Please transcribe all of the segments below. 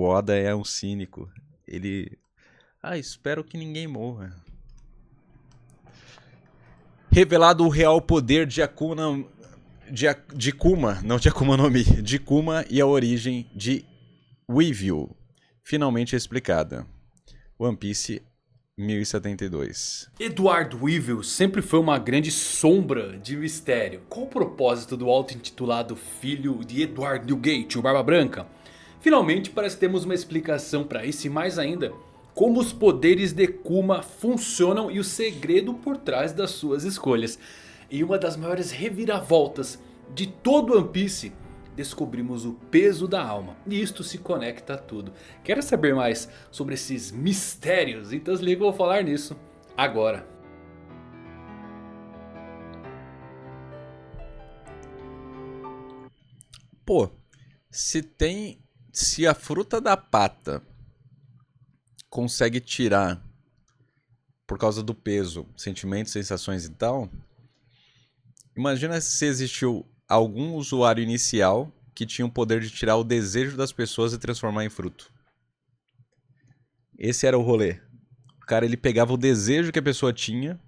O Oda é um cínico. Ele... espero que ninguém morra. Revelado o real poder de Akuma... De Kuma, não de Akuma no Mi. De Kuma e a origem de Weevil. Finalmente explicada. One Piece 1072. Edward Weevil sempre foi uma grande sombra de mistério. Qual o propósito do auto-intitulado filho de Edward Newgate, o Barba Branca? Finalmente parece que temos uma explicação para isso e mais ainda, como os poderes de Kuma funcionam e o segredo por trás das suas escolhas. Em uma das maiores reviravoltas de todo One Piece, descobrimos o peso da alma. E isto se conecta a tudo. Quer saber mais sobre esses mistérios? Então se liga, eu vou falar nisso agora. Pô, se a fruta da pata consegue tirar, por causa do peso, sentimentos, sensações e tal, imagina se existiu algum usuário inicial que tinha o poder de tirar o desejo das pessoas e transformar em fruto. Esse era o rolê. O cara, ele pegava o desejo que a pessoa tinha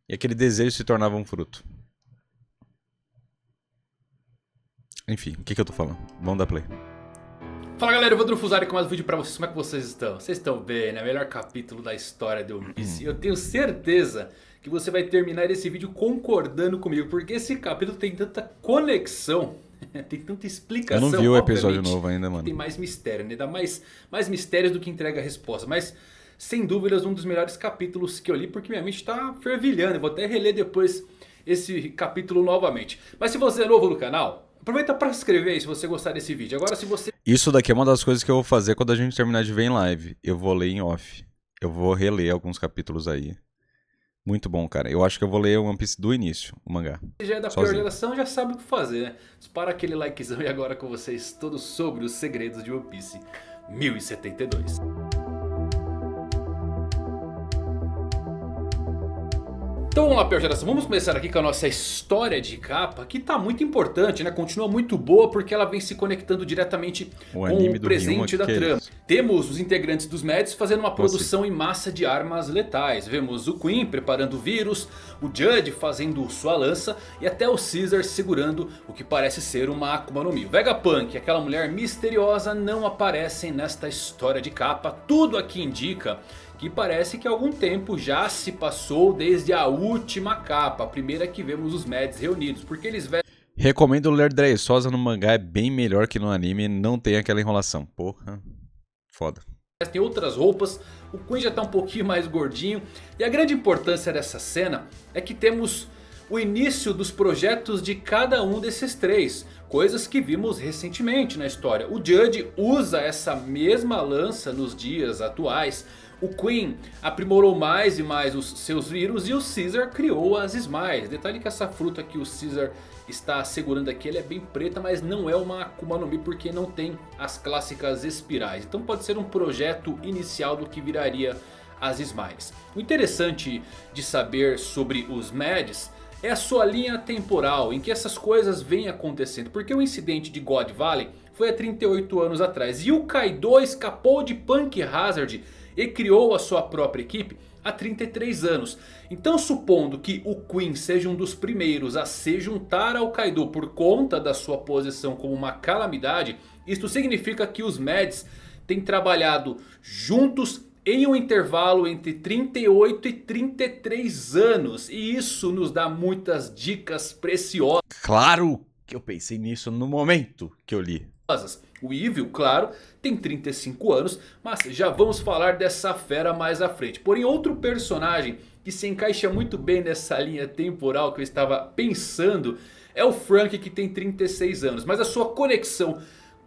e aquele desejo se tornava um fruto. Enfim, o que eu tô falando? Vamos dar play. Fala galera, eu vou Drufuzari com mais um vídeo pra vocês. Como é que vocês estão? Vocês estão bem, né? Melhor capítulo da história de One Piece. Eu tenho certeza que você vai terminar esse vídeo concordando comigo, porque esse capítulo tem tanta conexão, tem tanta explicação. Eu não vi o episódio novo ainda, mano. Tem mais mistério, né? Dá mais mistérios do que entrega a resposta. Mas, sem dúvidas, um dos melhores capítulos que eu li, porque minha mente tá fervilhando. Eu vou até reler depois esse capítulo novamente. Mas se você é novo no canal, aproveita para se inscrever aí se você gostar desse vídeo. Agora se você... Isso daqui é uma das coisas que eu vou fazer quando a gente terminar de ver em live. Eu vou ler em off. Eu vou reler alguns capítulos aí. Muito bom, cara. Eu acho que eu vou ler o One Piece do início, o mangá. Se já é da pior geração, já sabe o que fazer, né? Dispara aquele likezão e agora com vocês todos sobre os segredos de One Piece 1072. Então vamos lá, pior geração, vamos começar aqui com a nossa história de capa, que tá muito importante, né? Continua muito boa porque ela vem se conectando diretamente com o presente da trama. Temos os integrantes dos Mads fazendo uma produção em massa de armas letais. Vemos o Queen preparando o vírus, o Judge fazendo sua lança e até o Caesar segurando o que parece ser uma Akuma no Mi. O Vegapunk e aquela mulher misteriosa não aparecem nesta história de capa. Tudo aqui indica que parece que algum tempo já se passou desde a última capa, a primeira que vemos os Mads reunidos, porque eles... Recomendo ler Dressrosa no mangá, é bem melhor que no anime, não tem aquela enrolação. Porra, foda. Tem outras roupas, o Queen já tá um pouquinho mais gordinho. E a grande importância dessa cena é que temos o início dos projetos de cada um desses três. Coisas que vimos recentemente na história. O Judge usa essa mesma lança nos dias atuais. O Queen aprimorou mais e mais os seus vírus e o Caesar criou as Smiles. Detalhe que essa fruta que o Caesar está segurando aqui, ela é bem preta, mas não é uma Akuma no Mi porque não tem as clássicas espirais. Então pode ser um projeto inicial do que viraria as Smiles. O interessante de saber sobre os Mads é a sua linha temporal em que essas coisas vêm acontecendo. Porque o incidente de God Valley foi há 38 anos atrás e o Kaido escapou de Punk Hazard e criou a sua própria equipe há 33 anos. Então, supondo que o Queen seja um dos primeiros a se juntar ao Kaido por conta da sua posição como uma calamidade, isto significa que os Mads têm trabalhado juntos em um intervalo entre 38 e 33 anos. E isso nos dá muitas dicas preciosas. Claro que eu pensei nisso no momento que eu li. O Weevil, claro, tem 35 anos, mas já vamos falar dessa fera mais à frente. Porém, outro personagem que se encaixa muito bem nessa linha temporal que eu estava pensando é o Franky, que tem 36 anos. Mas a sua conexão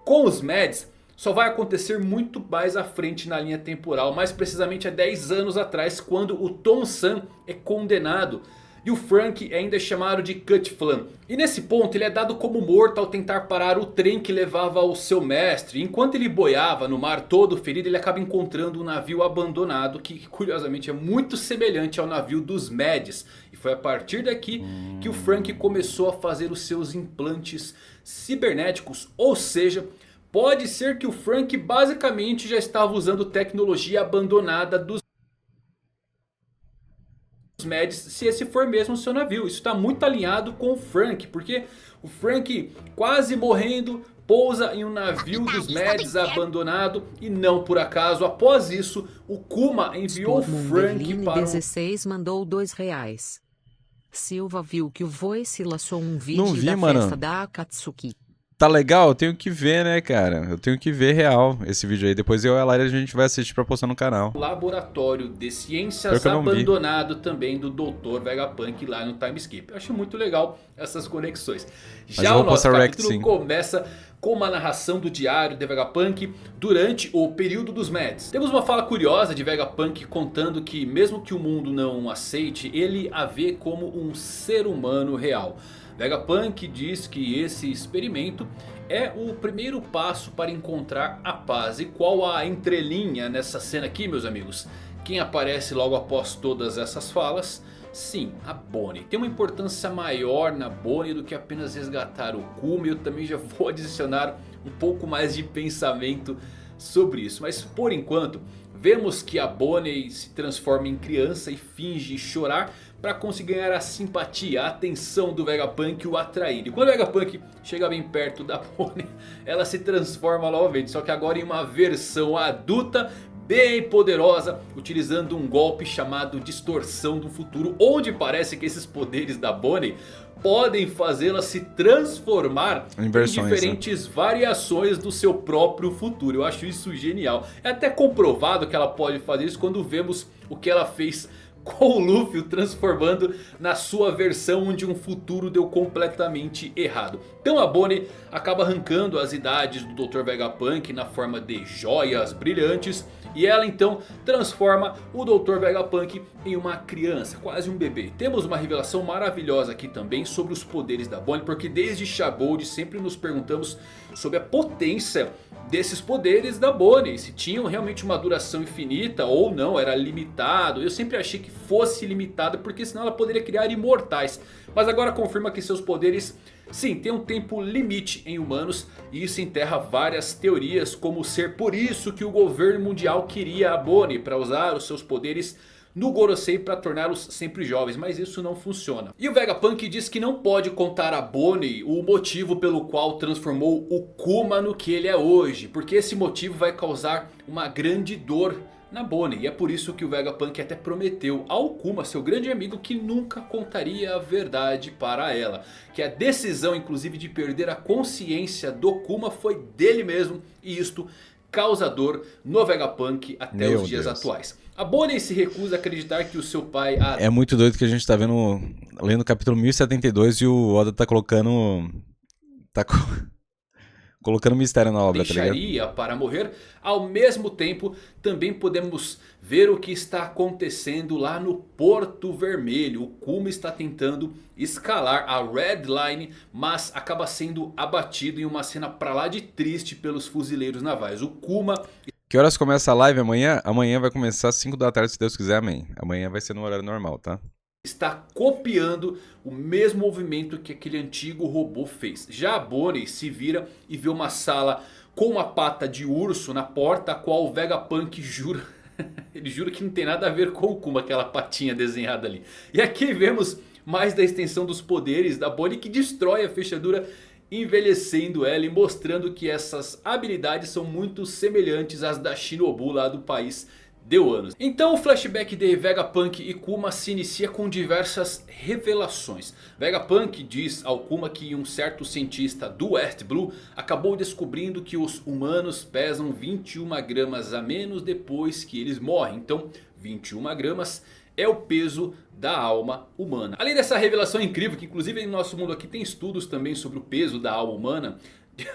com os Mads só vai acontecer muito mais à frente na linha temporal. Mais precisamente há 10 anos atrás, quando o Tom San é condenado. E o Franky ainda é chamado de Cut Flan. E nesse ponto ele é dado como morto ao tentar parar o trem que levava ao seu mestre. Enquanto ele boiava no mar todo ferido, ele acaba encontrando um navio abandonado que curiosamente é muito semelhante ao navio dos Mads. E foi a partir daqui que o Franky começou a fazer os seus implantes cibernéticos. Ou seja, Pode ser que o Frank basicamente já estava usando tecnologia abandonada dos Mads, se esse for mesmo o seu navio. Isso está muito alinhado com o Frank, porque o Frank quase morrendo pousa em um navio dos Mads abandonado. E não por acaso, após isso, o Kuma enviou o Frank para 16 mandou R$2. Silva viu que o Voice lançou um vídeo Não vi, da mano. festa da Akatsuki. Tá legal? Eu tenho que ver, né, cara? Eu tenho que ver real esse vídeo aí. Depois eu e a Lari a gente vai assistir pra postar no canal. laboratório de Pior ciências que eu não vi. abandonado também do Dr. Vegapunk lá no Timeskip. Eu acho muito legal essas conexões. eu Já vou o nosso postar o react, capítulo sim. começa com uma narração do diário de Vegapunk durante o período dos Mads. Temos uma fala curiosa de Vegapunk contando que mesmo que o mundo não o aceite, ele a vê como um ser humano real. Vegapunk diz que esse experimento é o primeiro passo para encontrar a paz. E qual a entrelinha nessa cena aqui, meus amigos? Quem aparece logo após todas essas falas? Sim, a Bonnie. Tem uma importância maior na Bonnie do que apenas resgatar o Kuma. Eu também já vou adicionar um pouco mais de pensamento sobre isso. Mas por enquanto, vemos que a Bonnie se transforma em criança e finge chorar para conseguir ganhar a simpatia, a atenção do Vegapunk e o atrair. E quando o Vegapunk chega bem perto da Bonnie, ela se transforma novamente. Só que agora em uma versão adulta, bem poderosa, utilizando um golpe chamado Distorção do Futuro, onde parece que esses poderes da Bonnie podem fazê-la se transformar em diferentes variações do seu próprio futuro. Eu acho isso genial. É até comprovado que ela pode fazer isso quando vemos o que ela fez com o Luffy, o transformando na sua versão onde um futuro deu completamente errado. Então a Bonnie acaba arrancando as idades do Dr. Vegapunk na forma de joias brilhantes. E ela então transforma o Dr. Vegapunk em uma criança, quase um bebê. Temos uma revelação maravilhosa aqui também sobre os poderes da Bonnie, porque desde Shabold sempre nos perguntamos sobre a potência desses poderes da Bonnie, se tinham realmente uma duração infinita ou não, era limitado. Eu sempre achei que fosse limitado, porque senão ela poderia criar imortais. Mas agora confirma que seus poderes, sim, tem um tempo limite em humanos. E isso enterra várias teorias, como ser por isso que o governo mundial queria a Bonnie, para usar os seus poderes no Gorosei para torná-los sempre jovens, mas isso não funciona. E o Vegapunk diz que não pode contar a Bonnie o motivo pelo qual transformou o Kuma no que ele é hoje, porque esse motivo vai causar uma grande dor na Bonnie. E é por isso que o Vegapunk até prometeu ao Kuma, seu grande amigo, que nunca contaria a verdade para ela. Que a decisão inclusive de perder a consciência do Kuma foi dele mesmo, e isto causa dor no Vegapunk até os dias atuais. A Bonnie se recusa a acreditar que o seu pai... É muito doido que a gente tá vendo, lendo o capítulo 1072 e o Oda tá colocando... colocando mistério na obra, tá ligado? Deixaria para morrer. Ao mesmo tempo, também podemos ver o que está acontecendo lá no Porto Vermelho. O Kuma está tentando escalar a Red Line, mas acaba sendo abatido em uma cena pra lá de triste pelos fuzileiros navais. O Kuma... Que horas começa a live amanhã? Amanhã vai começar às 5 da tarde, se Deus quiser, amém. Amanhã vai ser no horário normal, tá? Está copiando o mesmo movimento que aquele antigo robô fez. Já a Bonnie se vira e vê uma sala com uma pata de urso na porta, a qual o Vegapunk jura... ele jura que não tem nada a ver com o Kuma, aquela patinha desenhada ali. E aqui vemos mais da extensão dos poderes da Bonnie, que destrói a fechadura, envelhecendo ela e mostrando que essas habilidades são muito semelhantes às da Shinobu lá do país de Wano. Então o flashback de Vegapunk e Kuma se inicia com diversas revelações. Vegapunk diz ao Kuma que um certo cientista do West Blue acabou descobrindo que os humanos pesam 21 gramas a menos depois que eles morrem. Então 21 gramas é o peso da alma humana. Além dessa revelação incrível, que inclusive no nosso mundo aqui tem estudos também sobre o peso da alma humana.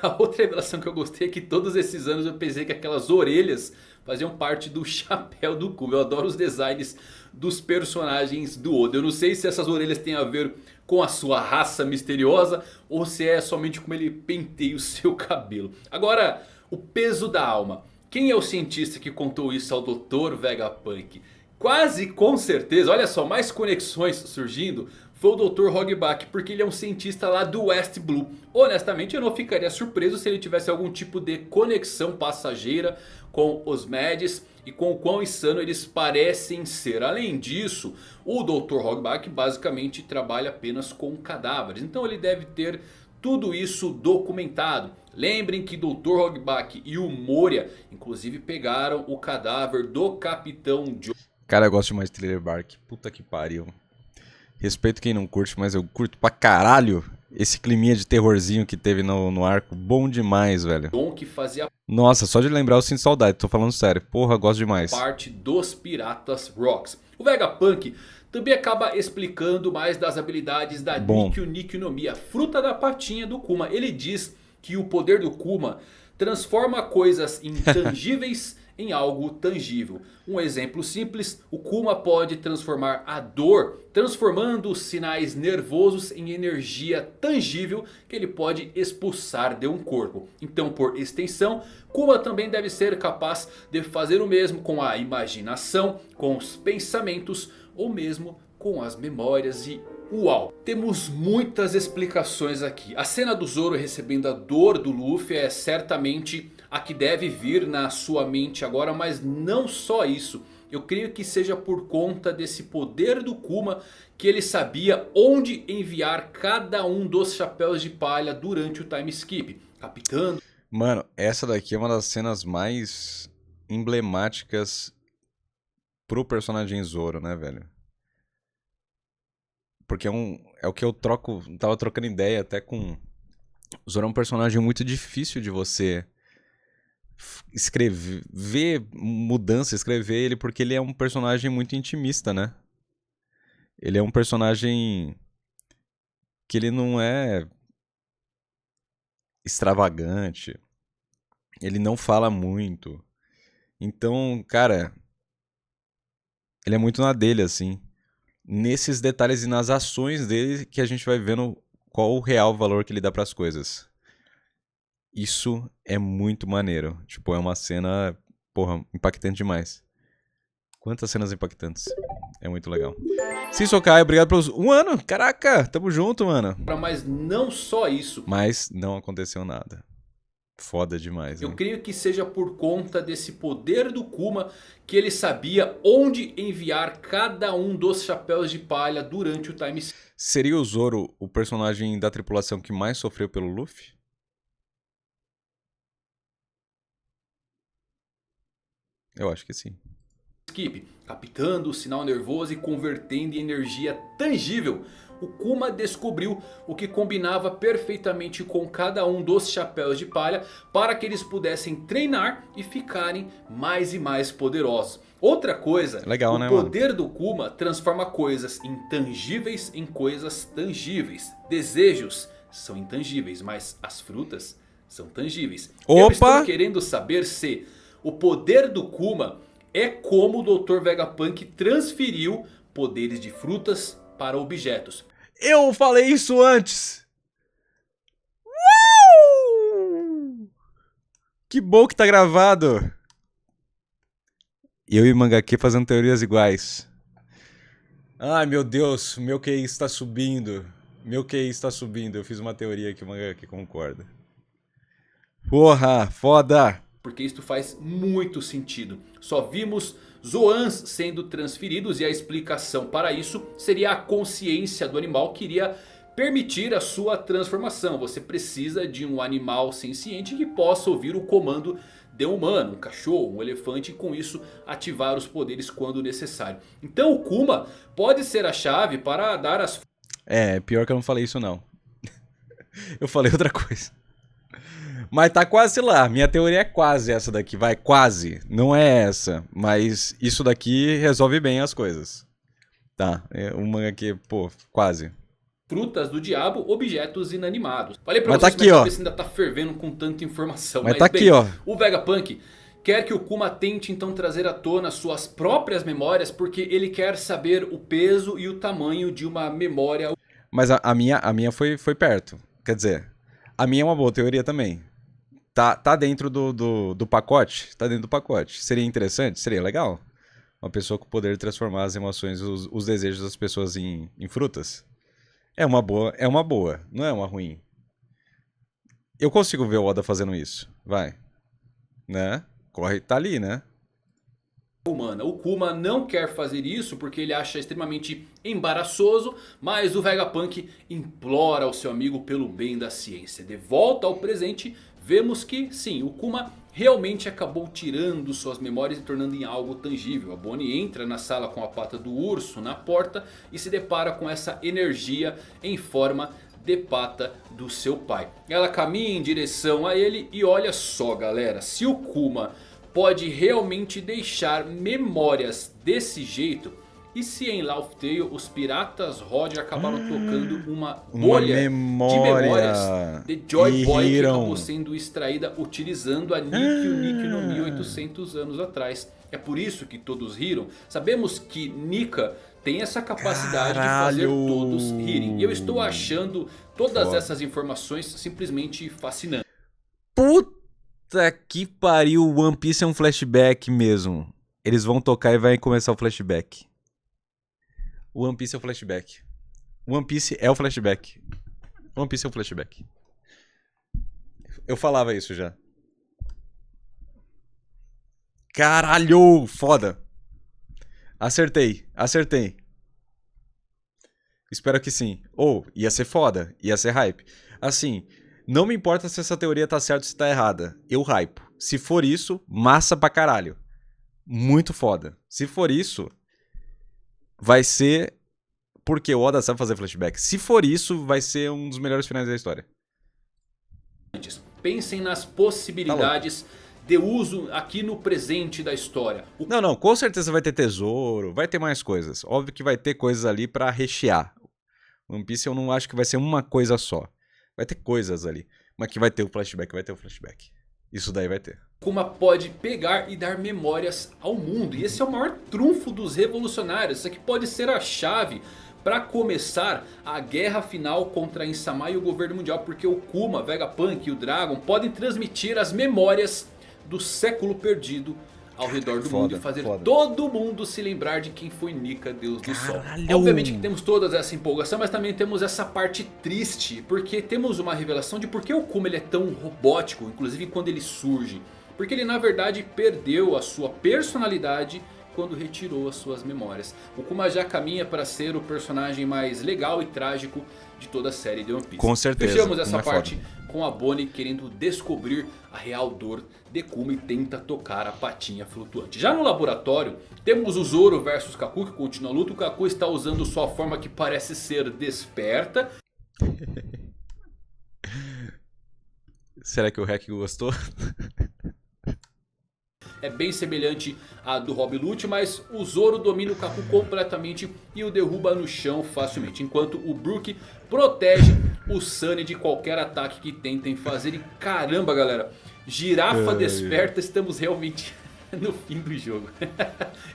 A outra revelação que eu gostei é que todos esses anos eu pensei que aquelas orelhas faziam parte do chapéu do Kuma. Eu adoro os designs dos personagens do Oda. Eu não sei se essas orelhas têm a ver com a sua raça misteriosa ou se é somente como ele penteia o seu cabelo. Agora, o peso da alma. Quem é o cientista que contou isso ao Dr. Vegapunk? Quase com certeza, olha só, mais conexões surgindo. foi o Dr. Hogback, porque ele é um cientista lá do West Blue. Honestamente, eu não ficaria surpreso se ele tivesse algum tipo de conexão passageira com os Mads e com o quão insano eles parecem ser. Além disso, o Dr. Hogback basicamente trabalha apenas com cadáveres, então ele deve ter tudo isso documentado. Lembrem que Dr. Hogback e o Moria inclusive pegaram o cadáver do Capitão John. Cara, eu gosto demais de Thriller Bark. Puta que pariu. Respeito quem não curte, mas eu curto pra caralho esse climinha de terrorzinho que teve no arco. Bom demais, velho. Que fazia Nossa, só de lembrar eu sinto saudade. Tô falando sério. Porra, gosto demais. parte dos Piratas Rocks. O Vegapunk também acaba explicando mais das habilidades da Nikyu Nikyu no Mi, a fruta da patinha do Kuma. Ele diz que o poder do Kuma transforma coisas intangíveis em algo tangível. Um exemplo simples, o Kuma pode transformar a dor, transformando os sinais nervosos em energia tangível que ele pode expulsar de um corpo. Então, por extensão, Kuma também deve ser capaz de fazer o mesmo com a imaginação, com os pensamentos ou mesmo com as memórias. E uau, temos muitas explicações aqui. A cena do Zoro recebendo a dor do Luffy é certamente a que deve vir na sua mente agora, mas não só isso. Eu creio que seja por conta desse poder do Kuma que ele sabia onde enviar cada um dos chapéus de palha durante o time skip, captando. Mano, essa daqui é uma das cenas mais emblemáticas pro personagem Zoro, né, velho? Porque é o que eu tava trocando ideia até com... O Zoro é um personagem muito difícil de você escrever, ver mudança, escrever ele, porque ele é um personagem muito intimista, né? Ele é um personagem que ele não é extravagante, ele não fala muito. Então, cara, ele é muito na dele, assim. Nesses detalhes e nas ações dele que a gente vai vendo qual o real valor que ele dá pras coisas. Isso é muito maneiro. Tipo, é uma cena, porra, impactante demais. Quantas cenas impactantes. É muito legal. Sisokai, obrigado pelos 1 ano. Caraca, tamo junto, mano. Mas não só isso. Mas não aconteceu nada. Foda demais, né? Eu creio que seja por conta desse poder do Kuma que ele sabia onde enviar cada um dos chapéus de palha durante o time skip. Seria o Zoro o personagem da tripulação que mais sofreu pelo Luffy? Eu acho que sim. Captando o sinal nervoso e convertendo em energia tangível. O Kuma descobriu o que combinava perfeitamente com cada um dos chapéus de palha para que eles pudessem treinar e ficarem mais e mais poderosos. Outra coisa, legal, o né, poder do Kuma transforma coisas intangíveis em coisas tangíveis. Desejos são intangíveis, mas as frutas são tangíveis. Opa! Eu estou querendo saber se o poder do Kuma é como o Dr. Vegapunk transferiu poderes de frutas para objetos. Eu falei isso antes! Que bom que tá gravado! Eu e Mangaque fazendo teorias iguais. Ai, meu Deus, meu QI está subindo. Meu QI está subindo. Eu fiz uma teoria que o Mangaque concorda. Porra, foda! Porque isso faz muito sentido. Só vimos Zoans sendo transferidos e a explicação para isso seria a consciência do animal que iria permitir a sua transformação. Você precisa de um animal senciente que possa ouvir o comando de um humano, um cachorro, um elefante e com isso ativar os poderes quando necessário. Então o Kuma pode ser a chave para dar as... É, pior que eu não falei isso não. Eu falei outra coisa. Mas tá quase lá. Minha teoria é quase essa daqui. Vai, quase. Não é essa. Mas isso daqui resolve bem as coisas. Tá. Uma aqui, pô, quase. Frutas do diabo, objetos inanimados. Falei pra mas vocês, tá aqui, minha ó. cabeça ainda tá fervendo com tanta informação. Mas tá bem, aqui, ó. O Vegapunk quer que o Kuma tente então trazer à tona suas próprias memórias. Porque ele quer saber o peso e o tamanho de uma memória. Mas a minha foi perto. Quer dizer, a minha é uma boa teoria também. Tá dentro do pacote? Tá dentro do pacote. Seria interessante? Seria legal. Uma pessoa com o poder de transformar as emoções, os desejos das pessoas em frutas. É uma boa, não é uma ruim. Eu consigo ver o Oda fazendo isso, vai, né? Corre, tá ali, né? Humana. O Kuma não quer fazer isso porque ele acha extremamente embaraçoso, mas o Vegapunk implora ao seu amigo pelo bem da ciência. De volta ao presente, vemos que sim, o Kuma realmente acabou tirando suas memórias e tornando em algo tangível. A Bonnie entra na sala com a pata do urso na porta e se depara com essa energia em forma de pata do seu pai. Ela caminha em direção a ele e olha só, galera, se o Kuma pode realmente deixar memórias desse jeito, e se em Laugh Tale os piratas Rod acabaram tocando uma bolha de memórias de Joy Boy que acabou sendo extraída utilizando a Nikki Nikki no 1800 anos atrás. É por isso que todos riram. Sabemos que Nika tem essa capacidade de fazer todos rirem. E eu estou achando todas essas informações simplesmente fascinantes. Puta que pariu, One Piece é um flashback mesmo. Eles vão tocar e vai começar o flashback. One Piece é o flashback. One Piece é o flashback. One Piece é o flashback. Eu falava isso já. Caralho, foda. Acertei. Espero que sim. Ou, ia ser foda, ia ser hype. Assim, não me importa se essa teoria tá certa ou se tá errada. Eu hypo. Se for isso, massa pra caralho. Muito foda. Se for isso, vai ser porque o Oda sabe fazer flashback. Se for isso, vai ser um dos melhores finais da história. Pensem nas possibilidades de uso aqui no presente da história. Não, com certeza vai ter tesouro, vai ter mais coisas. Óbvio que vai ter coisas ali pra rechear. One Piece eu não acho que vai ser uma coisa só. Vai ter coisas ali. Mas que vai ter o flashback. Isso daí vai ter. Kuma pode pegar e dar memórias ao mundo. E esse é o maior trunfo dos revolucionários. Isso aqui pode ser a chave para começar a guerra final contra a Insama e o governo mundial. Porque o Kuma, Vegapunk e o Dragon podem transmitir as memórias do século perdido ao redor do mundo. E fazer todo mundo se lembrar de quem foi Nika, Deus do Sol. Obviamente que temos toda essa empolgação, mas também temos essa parte triste. Porque temos uma revelação de por que o Kuma ele é tão robótico, inclusive quando ele surge. Porque ele na verdade perdeu a sua personalidade quando retirou as suas memórias. O Kuma já caminha para ser o personagem mais legal e trágico de toda a série de One Piece. Com certeza. Fechamos essa parte com a Bonnie querendo descobrir a real dor de Kuma e tenta tocar a patinha flutuante. Já no laboratório temos o Zoro versus Kaku que continua a luta. O Kaku está usando sua forma que parece ser desperta. Será que o Hack gostou? É bem semelhante à do Rob Lute, mas o Zoro domina o Kaku completamente e o derruba no chão facilmente. Enquanto o Brook protege o Sunny de qualquer ataque que tentem fazer. E caramba galera, girafa desperta, estamos realmente no fim do jogo.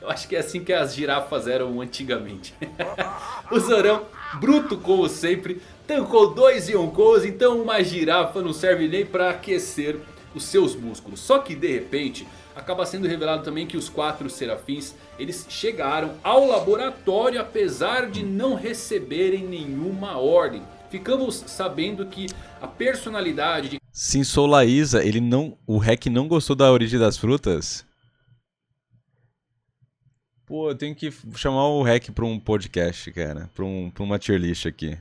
Eu acho que é assim que as girafas eram antigamente. O Zorão, bruto como sempre, tancou 2 Yonkous, então uma girafa não serve nem para aquecer os seus músculos. Só que de repente acaba sendo revelado também que os 4 serafins eles chegaram ao laboratório apesar de não receberem nenhuma ordem. Ficamos sabendo que a personalidade de Sim, Laísa, o Hack não gostou da origem das frutas? Pô, eu tenho que chamar o Hack pra um podcast, cara, pra uma tier list aqui.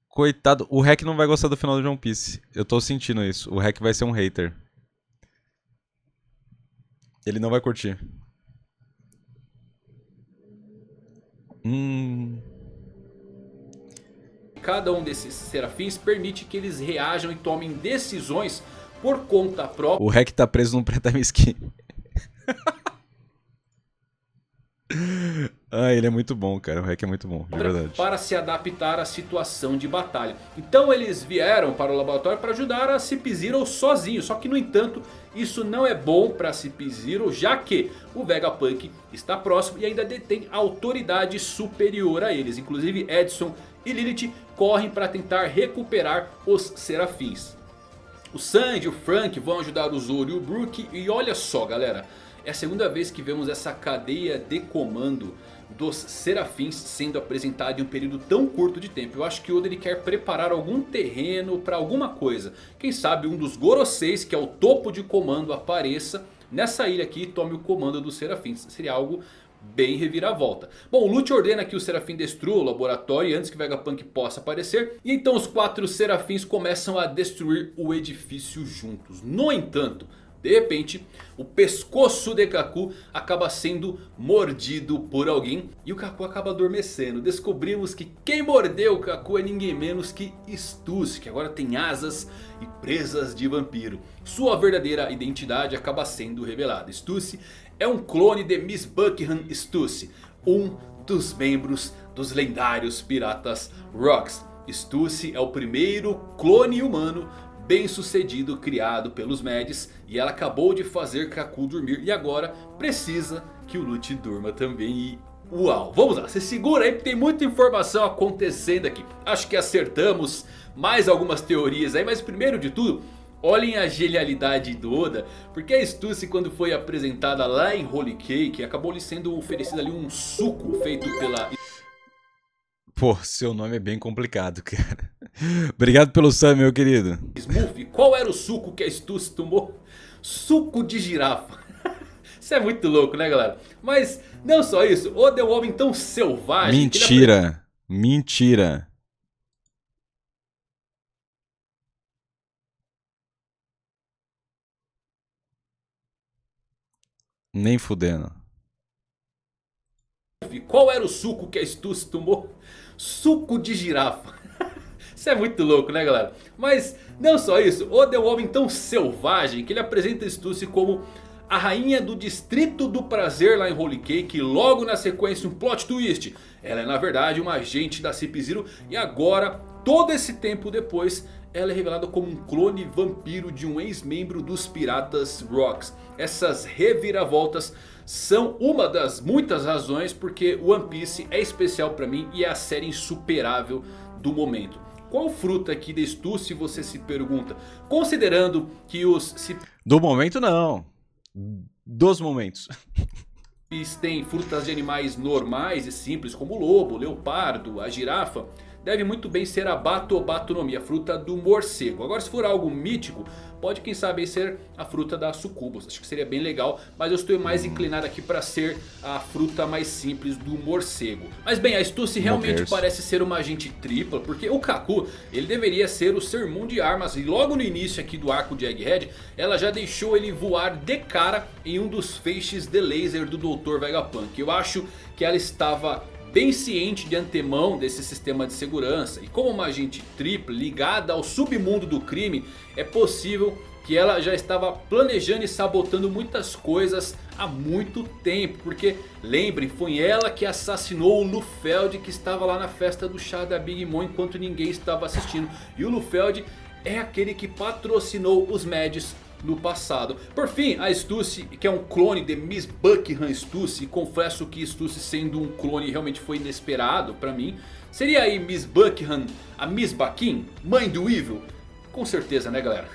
Coitado, o Hack não vai gostar do final do One Piece. Eu tô sentindo isso, o Hack vai ser um hater. Ele não vai curtir. Cada um desses serafins permite que eles reajam e tomem decisões por conta própria. O Hack tá preso num pré-time skin. Ele é muito bom, cara. O Hack é muito bom, de verdade. Para se adaptar à situação de batalha. Então eles vieram para o laboratório para ajudar a CP0 sozinho. Só que no entanto, isso não é bom para CP0, já que o Vegapunk está próximo e ainda detém autoridade superior a eles. Inclusive Edson e Lilith correm para tentar recuperar os serafins. O Sanji e o Frank vão ajudar o Zoro e o Brook. E olha só galera, é a segunda vez que vemos essa cadeia de comando dos Serafins sendo apresentada em um período tão curto de tempo. Eu acho que o Oda ele quer preparar algum terreno para alguma coisa. Quem sabe um dos Goroseis, que é o topo de comando, apareça nessa ilha aqui e tome o comando dos Serafins. Seria algo bem reviravolta. Bom, o Lute ordena que o Serafim destrua o laboratório antes que Vegapunk possa aparecer. E então os 4 Serafins começam a destruir o edifício juntos. No entanto, de repente, o pescoço de Kaku acaba sendo mordido por alguém e o Kaku acaba adormecendo. Descobrimos que quem mordeu o Kaku é ninguém menos que Stussy, que agora tem asas e presas de vampiro. Sua verdadeira identidade acaba sendo revelada. Stussy é um clone de Miss Buckingham Stussy, um dos membros dos lendários piratas Rocks. Stussy é o primeiro clone humano bem sucedido criado pelos Mads. E ela acabou de fazer Kaku dormir e agora precisa que o Lute durma também. E uau, vamos lá, se segura aí porque tem muita informação acontecendo aqui. Acho que acertamos mais algumas teorias aí, mas primeiro de tudo, olhem a genialidade do Oda. Porque a Stussy, quando foi apresentada lá em Holy Cake, acabou lhe sendo oferecido ali um suco feito pela... Pô, seu nome é bem complicado, cara. Obrigado pelo sub, meu querido. Smurf. Qual era o suco que a Stussy tomou? Suco de girafa. Isso é muito louco, né galera? Mas não só isso, Oda é um homem tão selvagem. Mentira, mentira. Nem fudendo. Qual era o suco que a Stussy tomou? Suco de girafa. Isso é muito louco, né galera? Mas não só isso, Oda é um homem tão selvagem que ele apresenta Stussy como a rainha do distrito do prazer lá em Holy Cake. E logo na sequência um plot twist. Ela é na verdade uma agente da Cip Zero. E agora, todo esse tempo depois, ela é revelada como um clone vampiro de um ex-membro dos Piratas Rocks. Essas reviravoltas são uma das muitas razões porque One Piece é especial pra mim e é a série insuperável do momento. Qual fruta aqui de Stussy você se pergunta? Considerando que os... Do momento não. Dos momentos. Tem frutas de animais normais e simples como o lobo, o leopardo, a girafa. Deve muito bem ser a Bato-Batonomi, a fruta do morcego. Agora se for algo mítico, pode quem sabe ser a fruta da Sucubus. Acho que seria bem legal, mas eu estou mais inclinado aqui para ser a fruta mais simples do morcego. Mas bem, a Stussy realmente parece ser uma agente tripla, porque o Kaku, ele deveria ser o sermão de armas. E logo no início aqui do arco de Egghead, ela já deixou ele voar de cara em um dos feixes de laser do Dr. Vegapunk. Eu acho que ela estava bem ciente de antemão desse sistema de segurança. E como uma agente tripla ligada ao submundo do crime, é possível que ela já estava planejando e sabotando muitas coisas há muito tempo. Porque lembrem, foi ela que assassinou o Lufeld, que estava lá na festa do chá da Big Mom enquanto ninguém estava assistindo. E o Lufeld é aquele que patrocinou os Mads no passado. Por fim, a Stussy, que é um clone de Miss Buckingham Stussy. Confesso que Stussy sendo um clone realmente foi inesperado pra mim. Seria aí Miss Buckingham a Miss Baquin, mãe do Evil? Com certeza, né galera?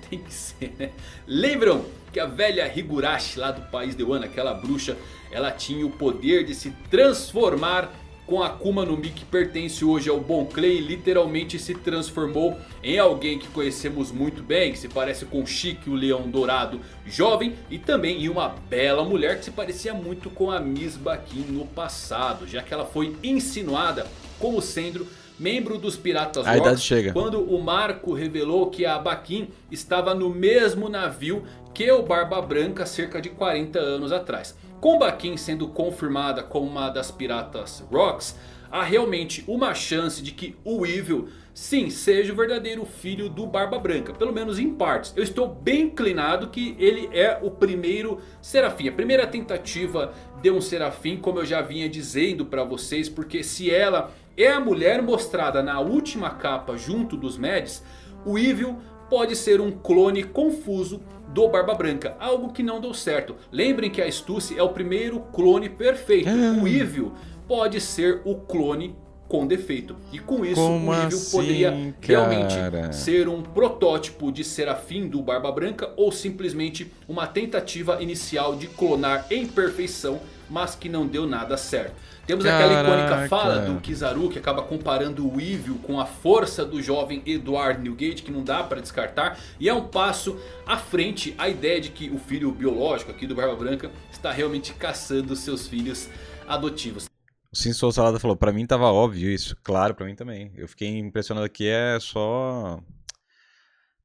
Tem que ser, né? Lembram que a velha Higurashi lá do país de Wano, aquela bruxa, ela tinha o poder de se transformar com a Akuma no Mi, que pertence hoje ao Bon Clay. Literalmente se transformou em alguém que conhecemos muito bem, que se parece com Chique, o leão dourado jovem. E também em uma bela mulher que se parecia muito com a Miss Baquin no passado, já que ela foi insinuada como sendo membro dos Piratas A idade Rocks, chega. quando o Marco revelou que a Baquin estava no mesmo navio que o Barba Branca cerca de 40 anos atrás. Com Baquin sendo confirmada como uma das Piratas Rocks, há realmente uma chance de que o Evil, sim, seja o verdadeiro filho do Barba Branca. Pelo menos em partes. Eu estou bem inclinado que ele é o primeiro Serafim. A primeira tentativa de um Serafim, como eu já vinha dizendo para vocês. Porque se ela é a mulher mostrada na última capa junto dos Mads, o Evil pode ser um clone confuso do Barba Branca, algo que não deu certo. Lembrem que a Stussy é o primeiro clone perfeito. O Evil pode ser o clone com defeito. E com isso Como o Weevil assim, poderia realmente cara? ser um protótipo de Serafim do Barba Branca, ou simplesmente uma tentativa inicial de clonar em perfeição, mas que não deu nada certo. Temos aquela icônica fala do Kizaru que acaba comparando o Weevil com a força do jovem Edward Newgate, que não dá para descartar. E é um passo à frente a ideia de que o filho biológico aqui do Barba Branca está realmente caçando seus filhos adotivos. O Sinsou Salada falou, pra mim tava óbvio isso. Claro, pra mim também. Eu fiquei impressionado que é só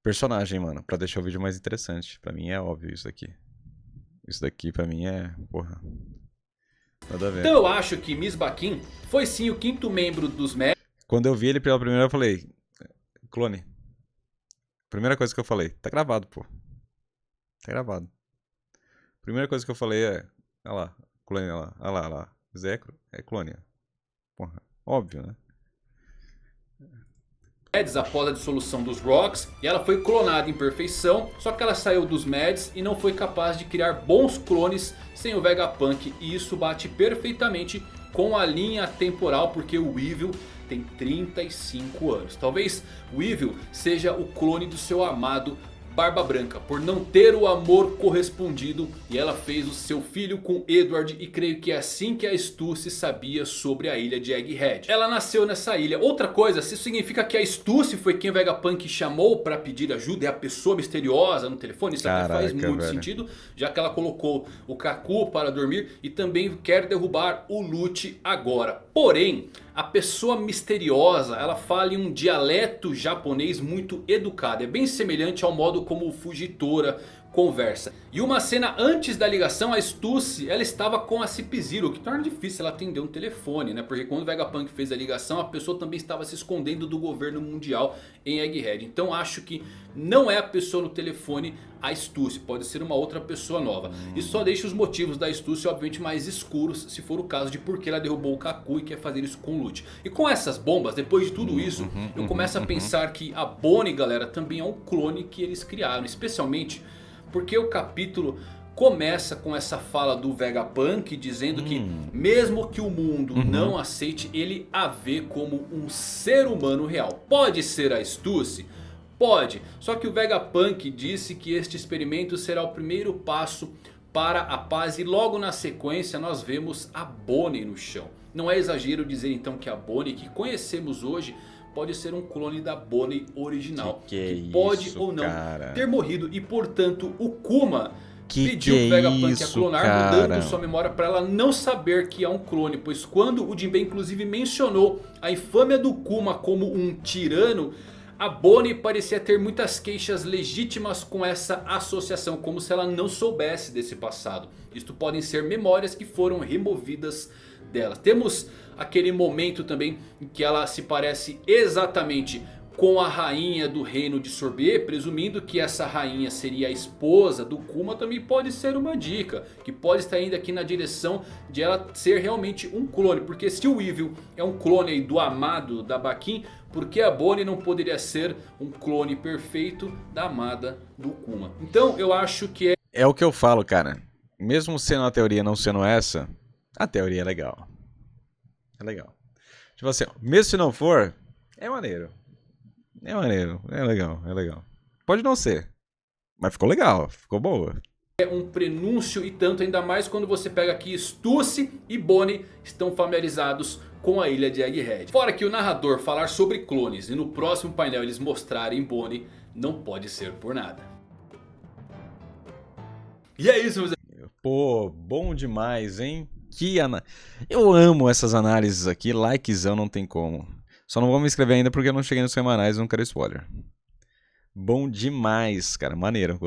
personagem, mano, pra deixar o vídeo mais interessante. Pra mim é óbvio isso daqui. Isso daqui pra mim é, porra, nada a ver. Então eu acho que Miss Baquin foi sim o 5º membro dos Mad. Quando eu vi ele pela primeira vez, eu falei, clone. Primeira coisa que eu falei, tá gravado, pô. Tá gravado. Primeira coisa que eu falei é, olha lá, clone, olha lá. Zekro é clone. Porra, óbvio, né? Mads após a dissolução dos Rocks, e ela foi clonada em perfeição, só que ela saiu dos Mads e não foi capaz de criar bons clones sem o Vegapunk, e isso bate perfeitamente com a linha temporal, porque o Weevil tem 35 anos. Talvez o Weevil seja o clone do seu amado Barba Branca, por não ter o amor correspondido, e ela fez o seu filho com Edward, e creio que é assim que a Stussy sabia sobre a ilha de Egghead. Ela nasceu nessa ilha. Outra coisa, se isso significa que a Stussy foi quem o Vegapunk chamou para pedir ajuda, é a pessoa misteriosa no telefone, isso até faz muito sentido, já que ela colocou o Kaku para dormir e também quer derrubar o Lute agora. Porém, a pessoa misteriosa, ela fala em um dialeto japonês muito educado. É bem semelhante ao modo como o Fujitora conversa. E uma cena antes da ligação, a Stussy, ela estava com a Cip-Zero, o que torna difícil ela atender um telefone, né? Porque quando o Vegapunk fez a ligação, a pessoa também estava se escondendo do governo mundial em Egghead. Então acho que não é a pessoa no telefone a Stussy, pode ser uma outra pessoa nova. Isso só deixa os motivos da Stussy obviamente mais escuros, se for o caso de por que ela derrubou o Kaku e quer fazer isso com o Lute. E com essas bombas, depois de tudo isso, eu começo a pensar que a Bonnie, galera, também é um clone que eles criaram. Especialmente porque o capítulo começa com essa fala do Vegapunk dizendo que mesmo que o mundo não aceite, ele a vê como um ser humano real. Pode ser a Stussy? Pode. Só que o Vegapunk disse que este experimento será o primeiro passo para a paz. E logo na sequência nós vemos a Bonnie no chão. Não é exagero dizer então que a Bonnie que conhecemos hoje pode ser um clone da Bonnie original. Que pode isso, ou não cara? ter morrido. E portanto o Kuma pediu o Vegapunk a clonar, mudando sua memória para ela não saber que é um clone. Pois quando o Jinbei inclusive mencionou a infâmia do Kuma como um tirano, a Bonnie parecia ter muitas queixas legítimas com essa associação, como se ela não soubesse desse passado. Isto podem ser memórias que foram removidas dela. Temos aquele momento também em que ela se parece exatamente com a rainha do reino de Sorbet, presumindo que essa rainha seria a esposa do Kuma. Também pode ser uma dica, que pode estar indo aqui na direção de ela ser realmente um clone. Porque se o Weevil é um clone aí do amado da Baquin, por que a Bonnie não poderia ser um clone perfeito da amada do Kuma? Então eu acho que é... É o que eu falo, cara. Mesmo sendo a teoria não sendo essa, a teoria é legal. É legal. Tipo assim, mesmo se não for, é maneiro. É maneiro, é legal, é legal. Pode não ser, mas ficou legal, ficou boa. É um prenúncio, e tanto ainda mais quando você pega aqui Stussy e Bonnie estão familiarizados com a ilha de Egghead. Fora que o narrador falar sobre clones e no próximo painel eles mostrarem Bonnie, não pode ser por nada. E é isso, meus amigos. Pô, bom demais, hein? Eu amo essas análises aqui, likezão não tem como. Só não vou me inscrever ainda porque eu não cheguei nos semanais e não quero spoiler. Bom demais, cara, maneiro.